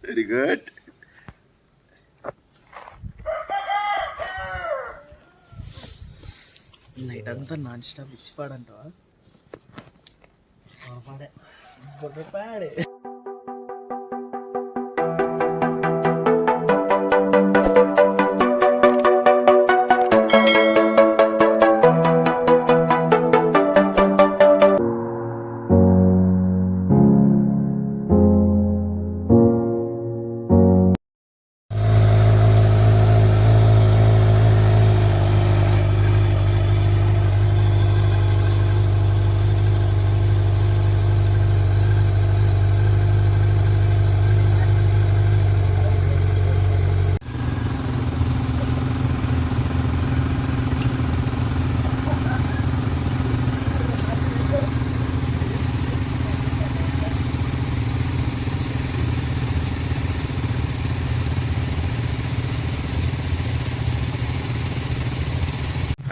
Very good. Night అంతా non stop ఇచ్చి పాడంటావా? పాడే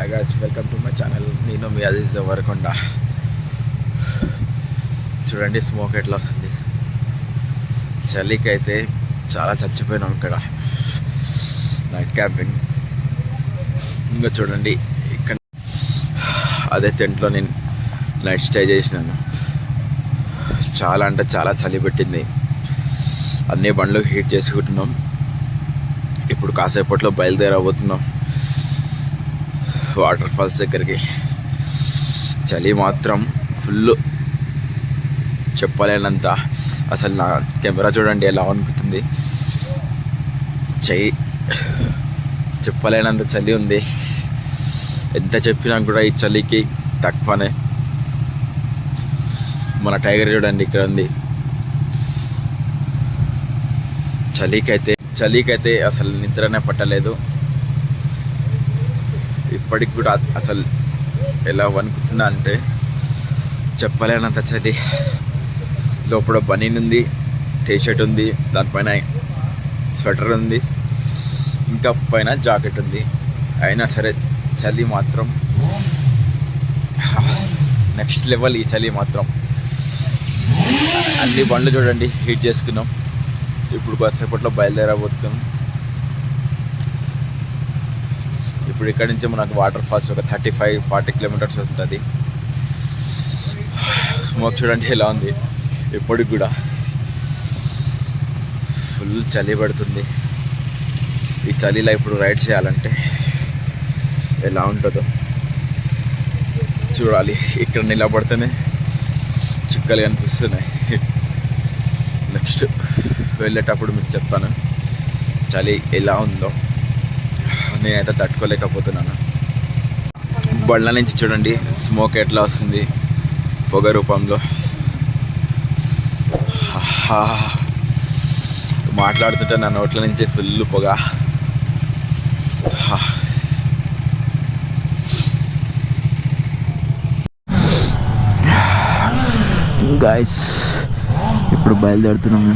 hi guys, welcome to my channel. నేను మీ అజీజ్ వరకొండ. చూడండి స్మోక్ ఎట్లా వస్తుంది. చలికి అయితే చాలా చచ్చిపోయినాం ఇక్కడ నైట్ క్యాంపింగ్. ఇంకా చూడండి ఇక్కడ అదే టెంట్లో నేను నైట్ స్టే చేసినాను. చాలా అంటే చాలా చలి పెట్టింది. అన్ని బండ్లు హీట్ చేసుకుంటున్నాం. ఇప్పుడు కాసేపట్లో బయలుదేరబోతున్నాం వాటర్ ఫాల్స్ దగ్గరికి. చలి మాత్రం ఫుల్ చెప్పలేనంత. అసలు నా కెమెరా చూడండి ఎలా వణుకుతుంది. చెప్పలేనంత చలి ఉంది. ఎంత చెప్పినా కూడా ఈ చలికి తక్కువనే. మన టైగర్ చూడండి ఇక్కడ ఉంది. చలికైతే అసలు నిద్రనే పట్టలేదు. ఇప్పటికి కూడా అసలు ఎలా వణుకుతున్నా అంటే చెప్పలేనంత చలి. లోపల బనీన్ ఉంది, టీషర్ట్ ఉంది, దానిపైన స్వెటర్ ఉంది, ఇంకా పైన జాకెట్ ఉంది. అయినా సరే చలి మాత్రం నెక్స్ట్ లెవెల్. ఈ చలి మాత్రం అన్ని బండ్లు చూడండి హీట్ చేసుకున్నాం. ఇప్పుడు కాసేపట్లో బయలుదేరబోతున్నాం. ఇప్పుడు ఇక్కడ నుంచి మనకు వాటర్ ఫాల్స్ ఒక 35-40 కిలోమీటర్స్ ఉంటుంది. స్మోక్ చూడండి ఎలా ఉంది. ఇప్పటికి కూడా ఫుల్ చలి పడుతుంది. ఈ చలిలో ఇప్పుడు రైడ్ చేయాలంటే ఎలా ఉంటుందో చూడాలి. ఇక్కడ నిలబడితేనే చుక్కలు కనిపిస్తున్నాయి. నెక్స్ట్ వెళ్ళేటప్పుడు మీకు చెప్తాను చలి ఎలా ఉందో. నేనైతే తట్టుకోలేకపోతున్నాను. బండ్ల నుంచి చూడండి స్మోక్ ఎట్లా వస్తుంది పొగ రూపంలో. మాట్లాడుతుంటే నా నోట్ల నుంచి ఫుల్ పొగ. గాయస్ ఇప్పుడు బయలుదేరుతున్నాము.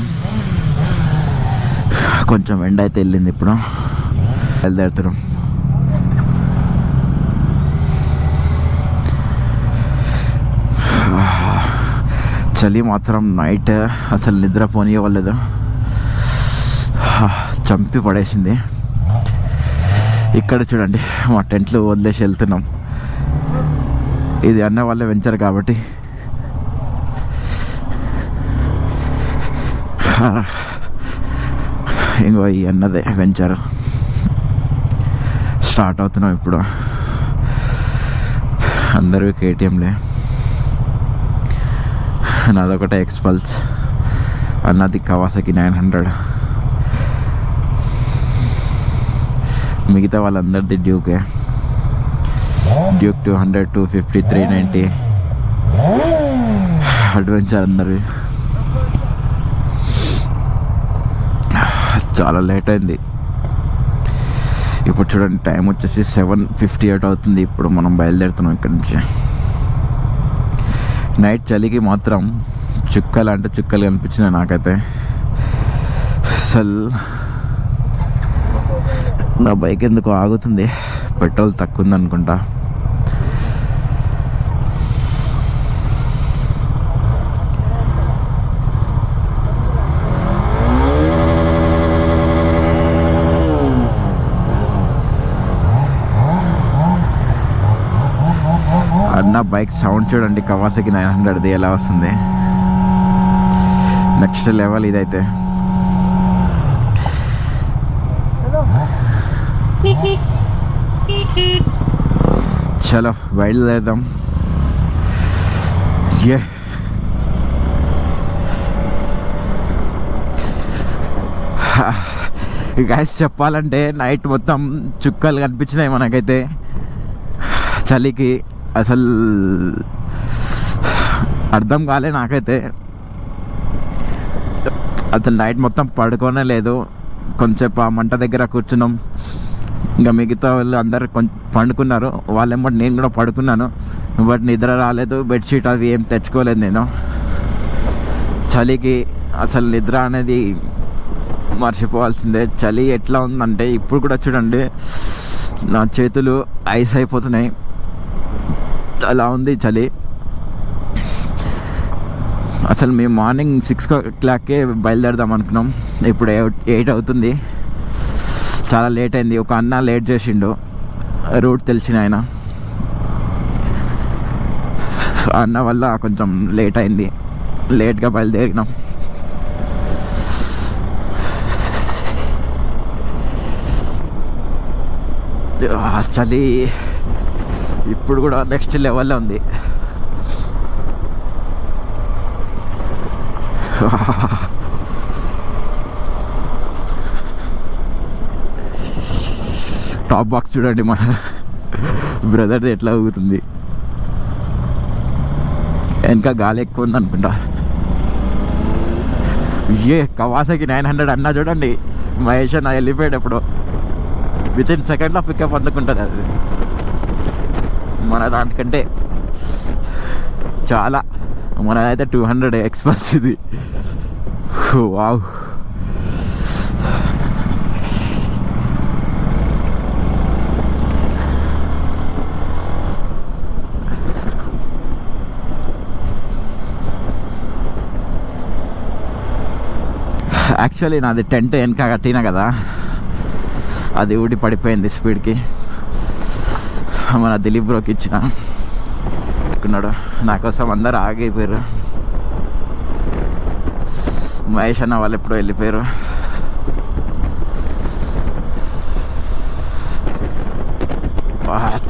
కొంచెం ఎండ అయితే వెళ్ళింది. ఇప్పుడు బయలుదేరుతున్నాం. చలి మాత్రం నైట్ అసలు నిద్ర పోనీయవలేదు. చంపి పడేసింది. ఇక్కడ చూడండి మా టెంట్లు వదిలేసి వెళ్తున్నాం. ఇది అన్న వాళ్ళే వెంచర్ కాబట్టి ఇంకో ఈ అన్నదే వెంచర్. స్టార్ట్ అవుతున్నాం ఇప్పుడు. అందరూ కేటీఎంలే. నాదొకటే ఎక్స్పల్స్, అన్నది కవాసకి 900. మిగతా వాళ్ళందరిది డ్యూకే. డ్యూక్ 200, 250, 390 అడ్వెంచర్ అందరివి. చాలా లేట్ అయింది. ఇప్పుడు చూడండి టైం వచ్చేసి 7:58 అవుతుంది. ఇప్పుడు మనం బయలుదేరుతున్నాం ఇక్కడి నుంచి. నైట్ చలికి మాత్రం చుక్కలు అంటే చుక్కలు కనిపించినాయి నాకైతే. అసలు నా బైక్ ఎందుకు ఆగుతుంది, పెట్రోల్ తక్కువ ఉంది అనుకుంటా. అన్న బైక్ సౌండ్ చూడండి, కవాసకి 900ది ఎలా వస్తుంది. నెక్స్ట్ లెవెల్ ఇదైతే. చలో బయలుదేరదాం. ఏ గైస్ చెప్పాలంటే నైట్ మొత్తం చుక్కలు కనిపించినాయి మనకైతే. చలికి అసలు అర్థం కాలే నాకైతే. అసలు నైట్ మొత్తం పడుకోనే లేదు. కొంచెంసేపు ఆ మంట దగ్గర కూర్చున్నాం. ఇంకా మిగతా వాళ్ళు అందరు కొంచెం పండుకున్నారు, వాళ్ళేమో నేను కూడా పడుకున్నాను. బట్ నిద్ర రాలేదు. బెడ్షీట్ అది ఏం తెచ్చుకోలేదు నేను. చలికి అసలు నిద్ర అనేది మర్చిపోవాల్సిందే. చలి ఎట్లా ఉందంటే ఇప్పుడు కూడా చూడండి నా చేతులు ఐస్ అయిపోతున్నాయి, అలా ఉంది చలి. అసలు మేము మార్నింగ్ 6 o'clockకే బయలుదేరదాం అనుకున్నాం. ఇప్పుడు 8 అవుతుంది. చాలా లేట్ అయింది. ఒక అన్న లేట్ చేసిండు, రూట్ తెలిసిన ఆయన. ఆ అన్న వల్ల కొంచెం లేట్ అయింది. లేట్గా బయలుదేరినాం. చలి ఇప్పుడు కూడా నెక్స్ట్ లెవెల్లో ఉంది. టాప్ బాక్స్ చూడండి మన బ్రదర్ది ఎట్లా ఊగుతుంది. ఇంకా గాలి ఎక్కువ ఉంది అనుకుంటా. కవాసకి 900 అన్నా చూడండి. మహేష్ అన్న వెళ్ళిపోయాడు ఎప్పుడు. వితిన్ సెకండ్లో పికప్ అందుకుంటుంది అది. మన దానికంటే చాలా. మనదైతే 200 ఎక్స్ప్రెస్ ఇది. వావ్. యాక్చువల్లీ నాది టెంట్ వెనక కట్టినా కదా, అది ఊడి పడిపోయింది స్పీడ్కి. మన దిలీప్ బ్రోకి ఇచ్చిన అనుకున్నాడు. నా కోసం అందరు ఆగిపోయారు. మహేష్ అన్న వాళ్ళు ఎప్పుడో వెళ్ళిపోయారు.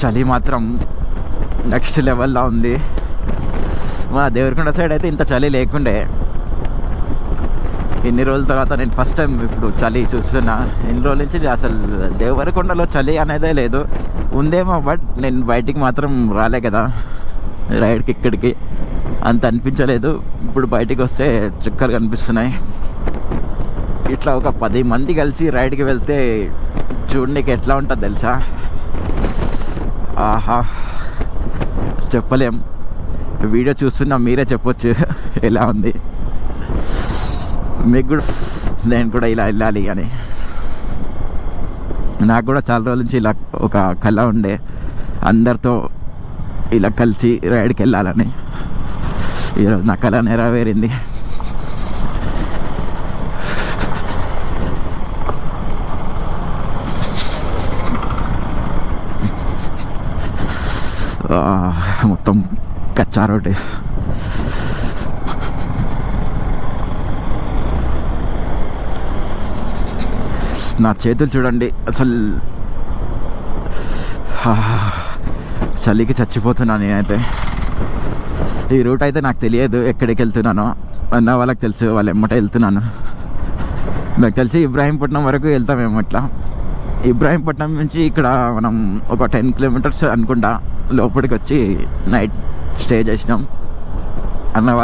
చలి మాత్రం నెక్స్ట్ లెవెల్లో ఉంది. మన దేవరకొండ సైడ్ అయితే ఇంత చలి లేకుండే. ఇన్ని రోజుల తర్వాత నేను ఫస్ట్ టైం ఇప్పుడు చలి చూస్తున్నా. ఇన్ని రోజుల నుంచి అసలు దేవరకొండలో చలి అనేదే లేదు. ఉందేమో, బట్ నేను బయటికి మాత్రం రాలే కదా రైడ్కి. ఇక్కడికి అంత అనిపించలేదు. ఇప్పుడు బయటికి వస్తే చుక్కలు కనిపిస్తున్నాయి. ఇట్లా ఒక 10 మంది కలిసి రైడ్కి వెళ్తే చూడడానికి ఎట్లా ఉంటుంది తెలుసా? ఆహా, చెప్పలేం. వీడియో చూస్తున్నా మీరే చెప్పొచ్చు ఎలా ఉంది మీకు కూడా. నేను కూడా ఇలా వెళ్ళాలి అని. నాకు కూడా చాలా రోజుల నుంచి ఇలా ఒక కళ ఉండే, అందరితో ఇలా కలిసి రైడ్కి వెళ్ళాలని. ఈరోజు నా కళ నెరవేరింది. మొత్తం కచ్చా రోడ్డు. నా చేతులు చూడండి, అసలు చలికి చచ్చిపోతున్నాను నేనైతే. ఈ రూట్ అయితే నాకు తెలియదు ఎక్కడికి వెళ్తున్నానో. అన్న వాళ్ళకి తెలుసు, వాళ్ళు ఎమ్మటే వెళ్తున్నాను. నాకు తెలిసి ఇబ్రాహీంపట్నం వరకు వెళ్తామేమో. ఇట్లా ఇబ్రాహీంపట్నం నుంచి ఇక్కడ మనం ఒక 10 kilometers అనుకుంటా లోపలికి వచ్చి నైట్ స్టే చేసినాం. అన్న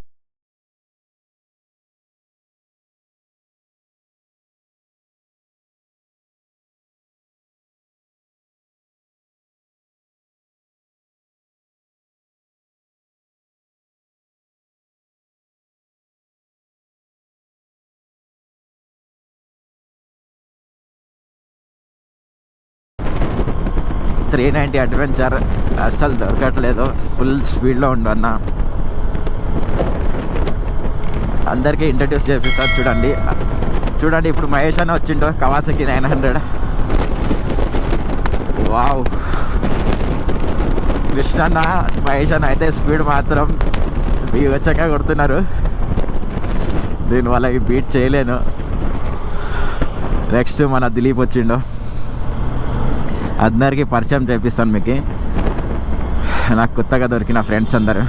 390 అడ్వెంచర్ అస్సలు దొరకట్లేదు. ఫుల్ స్పీడ్లో ఉండు అన్న. అందరికీ ఇంట్రడ్యూస్ చేపిస్తారు చూడండి. చూడండి ఇప్పుడు మహేష్ అన్న వచ్చిండు, కవాసకి 900. వావ్, కృష్ణ అన్న మహేష్ అన్న అయితే స్పీడ్ మాత్రం బీవచ్చంగా కొడుతున్నారు. నేను వాళ్ళకి బీట్ చేయలేను. నెక్స్ట్ మన దిలీప్ వచ్చిండు, అందరికీ పరిచయం చేపిస్తాను మీకు. నాకు కొత్తగా దొరికిన ఫ్రెండ్స్ అందరు.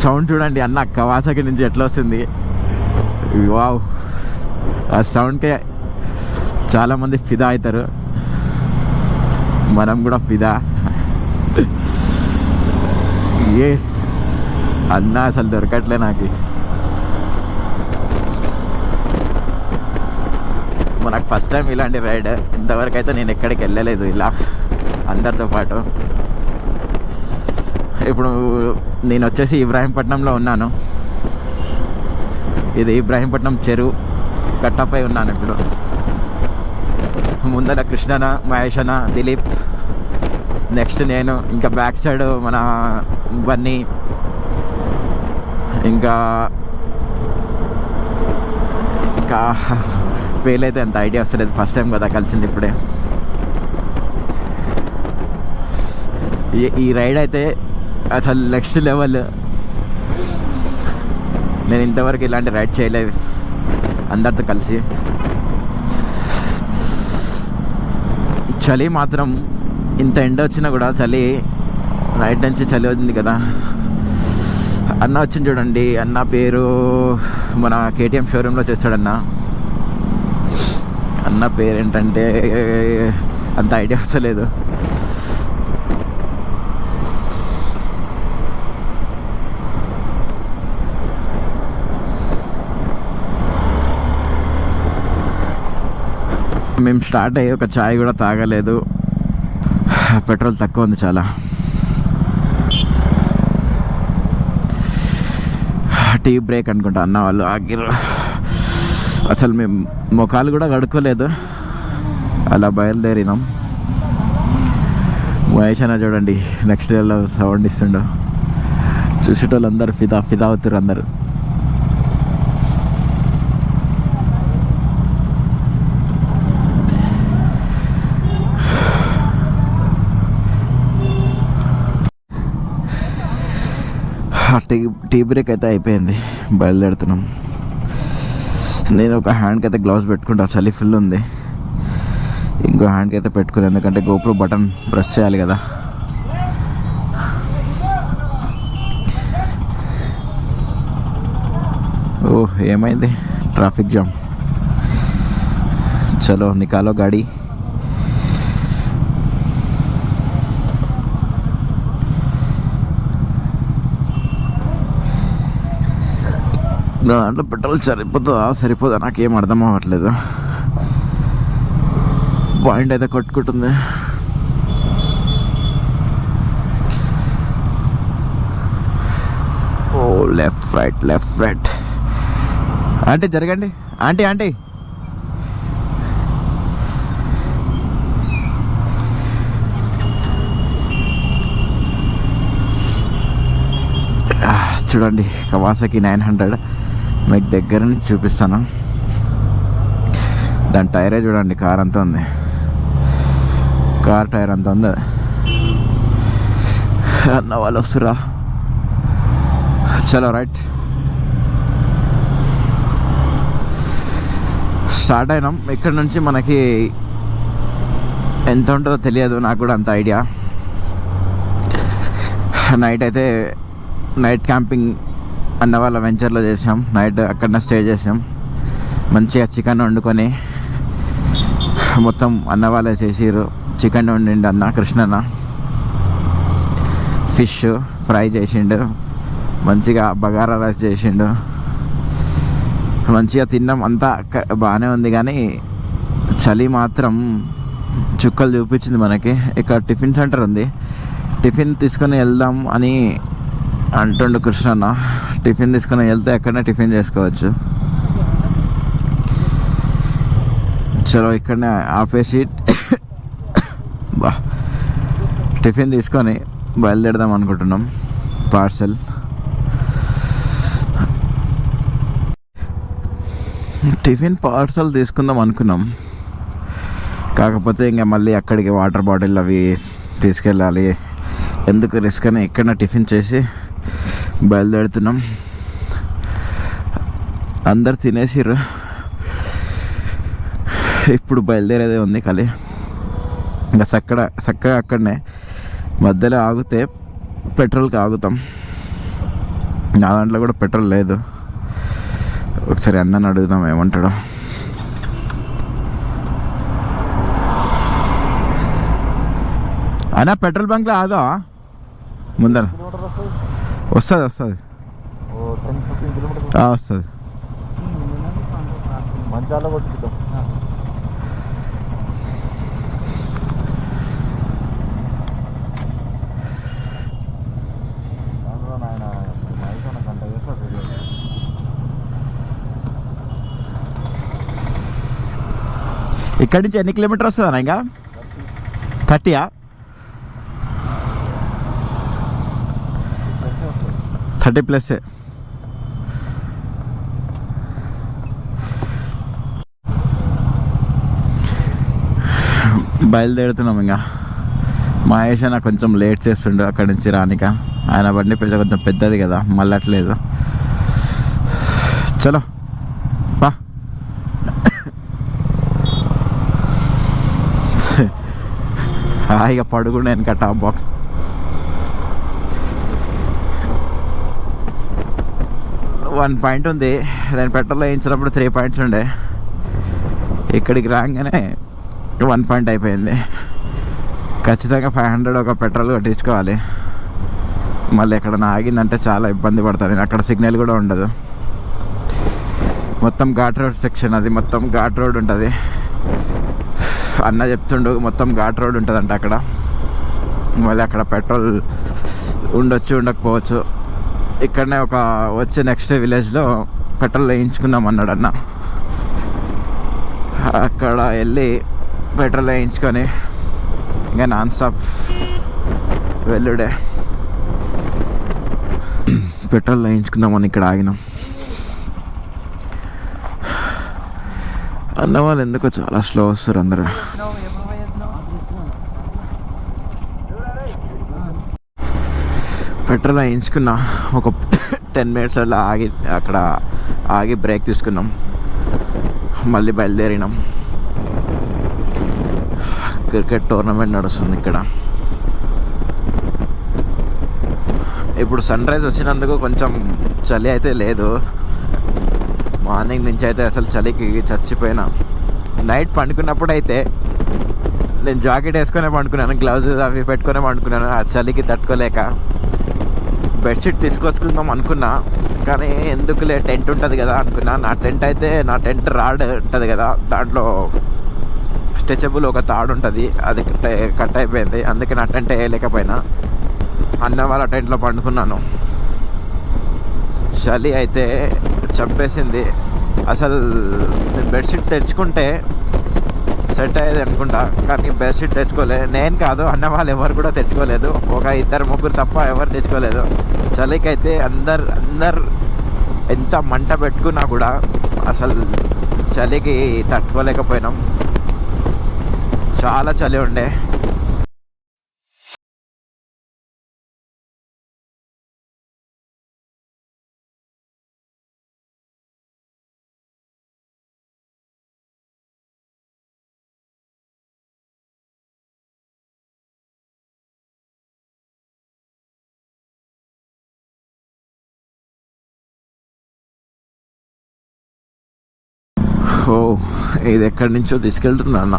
సౌండ్ చూడండి అన్న, కవాసాకి నుంచి ఎట్లా వస్తుంది. వావ్, ఆ సౌండ్కే చాలామంది ఫిదా అవుతారు, మనం కూడా ఫిదా. ఏ అన్న అసలు దొరకట్లే నాకు. మనకు ఫస్ట్ టైం ఇలాంటి రైడ్. ఇంతవరకు అయితే నేను ఎక్కడికి వెళ్ళలేదు ఇలా అందరితో పాటు. ఇప్పుడు నేను వచ్చేసి ఇబ్రాహీంపట్నంలో ఉన్నాను. ఇది ఇబ్రాహీంపట్నం చెరువు కట్టపై ఉన్నాను ఇప్పుడు. ముందర కృష్ణన, మహేష్ అన్న, దిలీప్, నెక్స్ట్ నేను, ఇంకా బ్యాక్ సైడ్ మన బన్నీ, ఇంకా పేలైతే అంత ఐడియా వస్తలేదు, ఫస్ట్ టైం కదా కలిసింది ఇప్పుడే. ఈ రైడ్ అయితే అసలు నెక్స్ట్ లెవెల్. నేను ఇంతవరకు ఇలాంటి రైడ్ చేయలేదు అందరితో కలిసి. చలి మాత్రం ఇంత ఎండ వచ్చినా కూడా చలి, నైట్ నుంచి చలి ఉంది కదా. అన్న వచ్చింది చూడండి, అన్న పేరు మన కేటీఎం షోరూంలో చేస్తాడన్న. అన్న పేరు ఏంటంటే అంత ఐడియా వస్తలేదు. మేము స్టార్ట్ అయ్యి ఒక ఛాయ్ కూడా తాగలేదు, పెట్రోల్ తక్కువ ఉంది చాలా. టీ బ్రేక్ అనుకుంటా అన్న వాళ్ళు ఆగిర్రు. అసలు మేము ముఖాలు కూడా కడుక్కోలేదు, అలా బయలుదేరినాం. మహేష్ అన్న చూడండి నెక్స్ట్ డేలో సౌండ్ ఇస్తుండో, చూసేటోళ్ళు అందరు ఫిదా ఫిదా అవుతారు అందరు. టీ బ్రేక్ అయితే అయిపోయింది, బయలుదేరుతున్నాం. నేను ఒక హ్యాండ్కి అయితే గ్లౌస్ పెట్టుకుంటా, చలి ఫుల్ ఉంది. ఇంకో హ్యాండ్కి అయితే పెట్టుకుని, ఎందుకంటే గోప్రో బటన్ ప్రెస్ చేయాలి కదా. ఓహ్ ఏమైంది, ట్రాఫిక్ జామ్. చలో నికాలో గాడి. దాంట్లో పెట్రోల్ సరిపోదా నాకేం అర్థం అవ్వట్లేదు. పాయింట్ అయితే కొట్టుకుంటుంది. ఓ లెఫ్ట్ రైట్. ఆంటీ జరగండి, ఆంటీ. చూడండి కవాసాకి 900 మీకు దగ్గర నుంచి చూపిస్తాను. దాని టైరే చూడండి, కార్ అంతా ఉంది, కార్ టైర్ అంతా ఉంది. అన్న వాళ్ళు వస్తురా. చలో రైట్, స్టార్ట్ అయినాం. ఇక్కడ నుంచి మనకి ఎంత ఉంటుందో తెలియదు, నాకు కూడా అంత ఐడియా. నైట్ క్యాంపింగ్ అన్న వాళ్ళ వెంచర్లో చేసాం. నైట్ అక్కడనే స్టే చేసాం. మంచిగా చికెన్ వండుకొని, మొత్తం అన్న వాళ్ళే చేసిర్రు. చికెన్ వండిండు అన్న, కృష్ణన్న. ఫిష్ ఫ్రై చేసిండు, మంచిగా బగారా రైస్ చేసిండు. మంచిగా తిన్నాం, అంతా బాగానే ఉంది. కానీ చలి మాత్రం చుక్కలు చూపించింది మనకి. ఇక్కడ టిఫిన్ సెంటర్ ఉంది, టిఫిన్ తీసుకొని వెళ్దాం అని అంటుండు కృష్ణన్న. టిఫిన్ తీసుకొని వెళ్తే ఎక్కడనే టిఫిన్ చేసుకోవచ్చు. చలో ఇక్కడనే ఆపేసి టిఫిన్ తీసుకొని బయలుదేరదాం అనుకుంటున్నాం. పార్సల్ టిఫిన్ పార్సల్ తీసుకుందాం అనుకున్నాం, కాకపోతే ఇంకా మళ్ళీ అక్కడికి వాటర్ బాటిల్ అవి తీసుకెళ్ళాలి, ఎందుకు రిస్క్ అని ఎక్కడ టిఫిన్ చేసి బయలుదేరుతున్నాం. అందరు తినేసిర్రు, ఇప్పుడు బయలుదేరేదే ఉంది ఖాళీ. ఇంకా చక్కగా అక్కడనే మధ్యలో ఆగితే పెట్రోల్కి ఆగుతాం. నా దాంట్లో కూడా పెట్రోల్ లేదు, ఒకసారి అన్నని అడుగుదాం ఏమంటాడో. అన్న పెట్రోల్ బంక్లో ఆదా ముందర వస్తుంది వస్తుంది. మంచాల కొట్టుకుంటాం. ఇక్కడి నుంచి ఎన్ని కిలోమీటర్ వస్తుందన్నా? ఇంకా 30యా? 30+. బయలుదేరుతున్నాం. ఇంకా మహేష్ అన్న కొంచెం లేట్ చేస్తుండు అక్కడి నుంచి రానిక. ఆయన బండి కొంచెం పెద్దది కదా, మళ్ళట్లేదు. చలో బా. హాయిగా పడుకుండా వెనక టాప్ బాక్స్. వన్ పాయింట్ ఉంది, దాని పెట్రోల్ వేయించినప్పుడు 3 పాయింట్స్ ఉండే. ఇక్కడికి రాగానే 1 పాయింట్ అయిపోయింది. ఖచ్చితంగా 500 ఒక పెట్రోల్ కొట్టించుకోవాలి. మళ్ళీ ఎక్కడన్నా ఆగిందంటే చాలా ఇబ్బంది పడతాను. అక్కడ సిగ్నల్ కూడా ఉండదు. మొత్తం ఘాట్ రోడ్ సెక్షన్, అది మొత్తం ఘాట్ రోడ్ ఉంటుంది. అన్న చెప్తుండు మొత్తం ఘాట్ రోడ్ ఉంటుందంట అక్కడ. మళ్ళీ అక్కడ పెట్రోల్ ఉండొచ్చు ఉండకపోవచ్చు. ఇక్కడనే ఒక వచ్చే నెక్స్ట్ విలేజ్లో పెట్రోల్ వేయించుకుందాం అన్నాడు అన్న. అక్కడ వెళ్ళి పెట్రోల్ వేయించుకొని ఇంకా నాన్ స్టాప్ వెళ్ళుడే. పెట్రోల్ వేయించుకుందామని ఇక్కడ ఆగినాం. అన్న వాళ్ళు ఎందుకో చాలా స్లో వస్తారు అందరూ. పెట్రోల్ వేయించుకున్నా. ఒక 10 మినిట్స్ అలా అక్కడ ఆగి బ్రేక్ తీసుకున్నాం. మళ్ళీ బయలుదేరినాం. క్రికెట్ టోర్నమెంట్ నడుస్తుంది ఇక్కడ. ఇప్పుడు సన్ రైజ్ వచ్చినందుకు కొంచెం చలి అయితే లేదు. మార్నింగ్ నుంచి అయితే అసలు చలికి చచ్చిపోయినా. నైట్ పండుకున్నప్పుడు అయితే నేను జాకెట్ వేసుకునే పండుకున్నాను, గ్లౌజ్ అవి పెట్టుకునే పండుకున్నాను. ఆ చలికి తట్టుకోలేక బెడ్షీట్ తీసుకొచ్చుకుందాం అనుకున్నా, కానీ ఎందుకులే టెంట్ ఉంటుంది కదా అనుకున్నా. నా టెంట్ రాడ్ ఉంటుంది కదా, దాంట్లో స్ట్రెచబుల్ ఒక తాడు ఉంటుంది, అది కట్ అయిపోయింది. అందుకే నా టెంట్ వేయలేకపోయినా. అన్న వాళ్ళ టెంట్లో పండుకున్నాను. చలి అయితే చంపేసింది. అసలు నేను బెడ్షీట్ తెచ్చుకుంటే సెట్ అయ్యేది అనుకుంటా, కానీ బెడ్షీట్ తెచ్చుకోలేదు. నేను కాదు, అన్న వాళ్ళు ఎవరు కూడా తెచ్చుకోలేదు. ఒక 2-3 తప్ప ఎవరు తెచ్చుకోలేదు. చలికైతే అందరు ఎంత మంట పెట్టుకున్నా కూడా అసలు చలికి తట్టుకోలేకపోయినాం. చాలా చలి ఉండే. ఓ, ఇది ఎక్కడి నుంచో తీసుకెళ్తున్నా అన్న.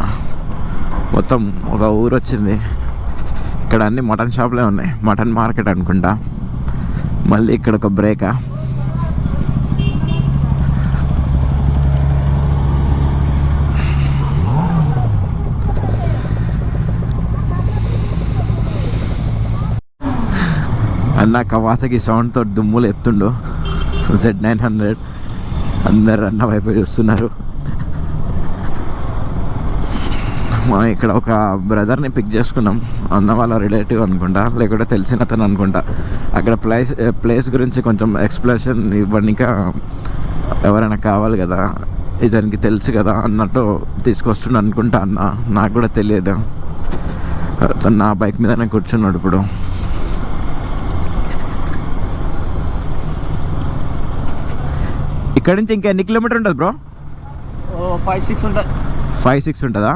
మొత్తం ఒక ఊరు వచ్చింది. ఇక్కడ అన్ని మటన్ షాప్లే ఉన్నాయి, మటన్ మార్కెట్ అనుకుంటా. మళ్ళీ ఇక్కడ ఒక బ్రేకా. అన్న కవాసకి సౌండ్తో దుమ్ములు ఎత్తుండు. Z900 అందరు అన్న వైపు చూస్తున్నారు. మనం ఇక్కడ ఒక బ్రదర్ని పిక్ చేసుకున్నాం. అన్న వాళ్ళ రిలేటివ్ అనుకుంటా, లేకుంటే తెలిసిన అతను అనుకుంటా. అక్కడ ప్లేస్ గురించి కొంచెం ఎక్స్ప్లెనేషన్ ఇవ్వడానికి ఎవరైనా కావాలి కదా. ఇతనికి తెలుసు కదా అన్నట్టు తీసుకొస్తుండ అనుకుంటా అన్న, నాకు కూడా తెలియదు. తను నా బైక్ మీదనే కూర్చున్నాడు ఇప్పుడు. ఇక్కడ నుంచి ఇంకా ఎన్ని కిలోమీటర్ ఉంటుంది బ్రో? 5-6 ఉంటుంది. 5-6 ఉంటుందా?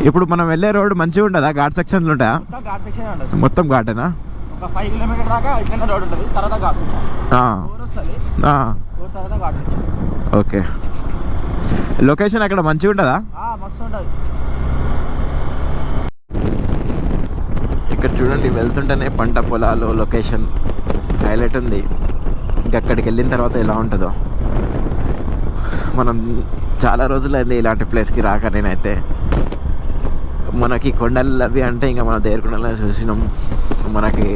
ఇప్పుడు మనం వెళ్ళే రోడ్ మంచిగా ఉంటుందా? ఘాట్ సెక్షన్లు ఉంటాయా? ఘాట్ సెక్షన్ ఉంటుంది. మొత్తం ఘాటేనా? ఒక 5 కిలోమీటర్ దాకా ఇట్లా రోడ్ ఉంటుంది, తర్వాత ఘాట్ వస్తుంది. తర్వాత ఘాట్ సెక్షన్. ఓకే. లొకేషన్ అక్కడ మంచిగా ఉంటుందా? మస్తు ఉంటుంది. ఇక్కడ చూడండి, వెళ్తుంటేనే పంట పొలాలు లొకేషన్ హైలైట్ ఉంది. ఇంకా అక్కడికి వెళ్ళిన తర్వాత ఎలా ఉంటుందో. మనం చాలా రోజులైంది ఇలాంటి ప్లేస్కి రాక. నేనైతే మనకి కొండలు అవి అంటే ఇంకా మన దేవరకొండలో చూసినాం. మనకి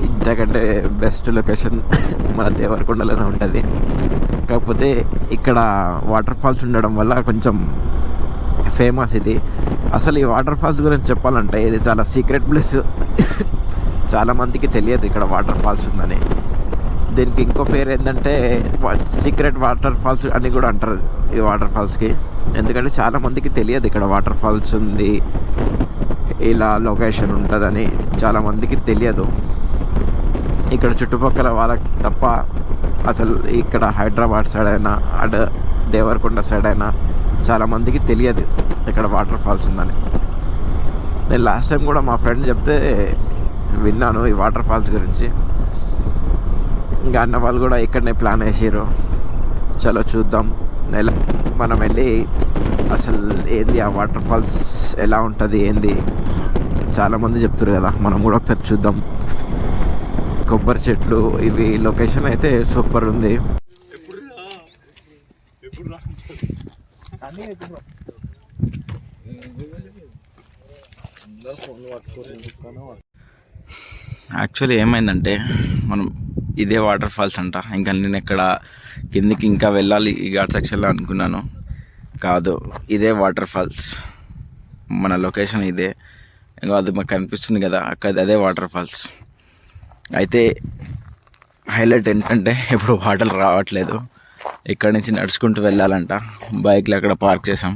ఇంతకంటే బెస్ట్ లొకేషన్ మన దేవరకొండలోనే ఉంటుంది. కాకపోతే ఇక్కడ వాటర్ ఫాల్స్ ఉండడం వల్ల కొంచెం ఫేమస్ ఇది. అసలు ఈ వాటర్ ఫాల్స్ గురించి చెప్పాలంటే ఇది చాలా సీక్రెట్ ప్లేస్. చాలామందికి తెలియదు ఇక్కడ వాటర్ ఫాల్స్ ఉందని. దీనికి ఇంకో పేరు ఏంటంటే సీక్రెట్ వాటర్ ఫాల్స్ అని కూడా అంటారు ఈ వాటర్ ఫాల్స్కి. ఎందుకంటే చాలామందికి తెలియదు ఇక్కడ వాటర్ ఫాల్స్ ఉంది, ఇలా లొకేషన్ ఉంటుందని చాలామందికి తెలియదు. ఇక్కడ చుట్టుపక్కల వాళ్ళకి తప్ప అసలు ఇక్కడ హైదరాబాద్ సైడ్ అయినా అటు దేవరకొండ సైడ్ అయినా చాలామందికి తెలియదు ఇక్కడ వాటర్ ఫాల్స్ ఉందని. నేను లాస్ట్ టైం కూడా మా ఫ్రెండ్ చెప్తే విన్నాను ఈ వాటర్ ఫాల్స్ గురించి. ఇంకా అన్న వాళ్ళు కూడా ఇక్కడనే ప్లాన్ వేసారు, చలో చూద్దాం మనం వెళ్ళి అసలు ఏంది ఆ వాటర్ ఫాల్స్ ఎలా ఉంటుంది ఏంది చాలామంది చెప్తారు కదా, మనం కూడా ఒకసారి చూద్దాం. కొబ్బరి చెట్లు ఇవి లొకేషన్ అయితే సూపర్ ఉంది. యాక్చువల్లీ ఏమైందంటే మనం ఇదే వాటర్ ఫాల్స్ అంట. ఇంకా నేను ఎక్కడ కిందికి ఇంకా వెళ్ళాలి ఈ ఘాట్ సెక్షన్లో అనుకున్నాను. కాదు, ఇదే వాటర్ ఫాల్స్. మన లొకేషన్ ఇదే. ఇంకా అది మాకు కనిపిస్తుంది కదా అక్కడ, అదే వాటర్ ఫాల్స్. అయితే హైలైట్ ఏంటంటే ఇప్పుడు వాటర్ రావట్లేదు. ఇక్కడి నుంచి నడుచుకుంటూ వెళ్ళాలంట. బైక్లు అక్కడ పార్క్ చేసాం,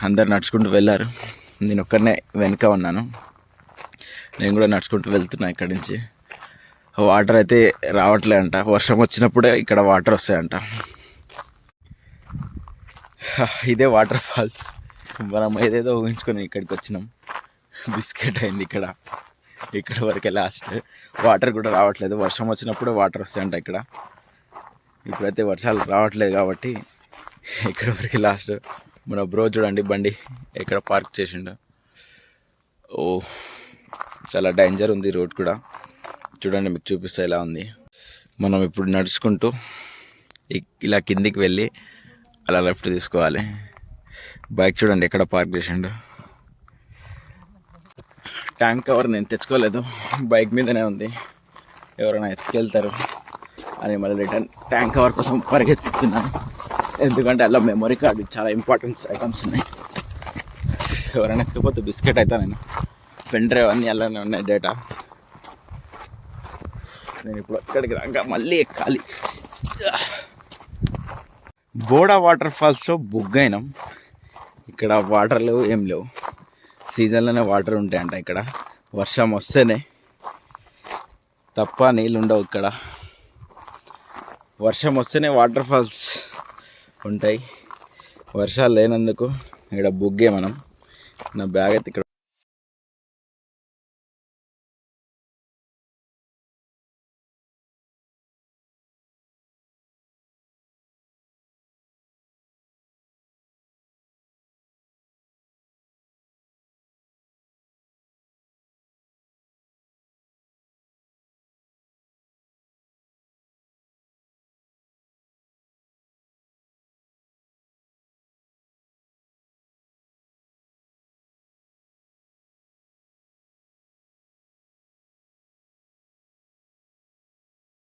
అందరు నడుచుకుంటూ వెళ్ళారు. నేను ఒక్కనే వెనుక ఉన్నాను. నేను కూడా నడుచుకుంటూ వెళ్తున్నా ఇక్కడి నుంచి. వాటర్ అయితే రావట్లే అంట. వర్షం వచ్చినప్పుడే ఇక్కడ వాటర్ వస్తాయంట. ఇదే వాటర్ ఫాల్స్. మనం ఏదేదో ఊహించుకొని ఇక్కడికి వచ్చినాం. బిస్కెట్ అయింది ఇక్కడ వరకే లాస్ట్. వాటర్ కూడా రావట్లేదు. వర్షం వచ్చినప్పుడే వాటర్ వస్తాయంట ఇక్కడ. ఇప్పుడైతే వర్షాలు రావట్లేదు కాబట్టి ఇక్కడ వరకు లాస్ట్. మన బ్రో చూడండి బండి ఎక్కడ పార్క్ చేసిండు. ఓ చాలా డేంజర్ ఉంది రోడ్ కూడా. చూడండి మీకు చూపిస్తే ఎలా ఉంది. మనం ఇప్పుడు నడుచుకుంటూ ఇలా కిందికి వెళ్ళి అలా లెఫ్ట్ తీసుకోవాలి. బైక్ చూడండి ఎక్కడ పార్క్ చేసిండు. ట్యాంక్ కవర్ నేను తెచ్చుకోలేదు, బైక్ మీదనే ఉంది. ఎవరైనా ఎత్తుకెళ్తారు అని మళ్ళీ రిటర్న్ ట్యాంక్ కవర్ కోసం పరిగెత్తుతున్నాను. ఎందుకంటే అలా మెమరీ కార్డు చాలా ఇంపార్టెంట్ ఐటమ్స్ ఉన్నాయి. ఎవరైనా ఎక్కకపోతే బిస్కెట్ అయితే నేను పెన్ డ్రైవ్ అన్నీ అలానే ఉన్నాయి డేటా. నేను ఇప్పుడు అక్కడికి రాగా మళ్ళీ ఎక్కాలి. బోడా వాటర్ ఫాల్స్లో బుక్ అయినాం. ఇక్కడ వాటర్ లేవు, ఏం లేవు. సీజన్లోనే వాటర్ ఉంటాయంట ఇక్కడ. వర్షం వస్తేనే తప్ప నీళ్ళు ఉండవు ఇక్కడ. వర్షం వస్తేనే వాటర్ ఫాల్స్ ఉంటాయి. వర్షాలు లేనందుకు ఇక్కడ బుగ్గే మనం. నా బ్యాగ్ అయితే ఇక్కడ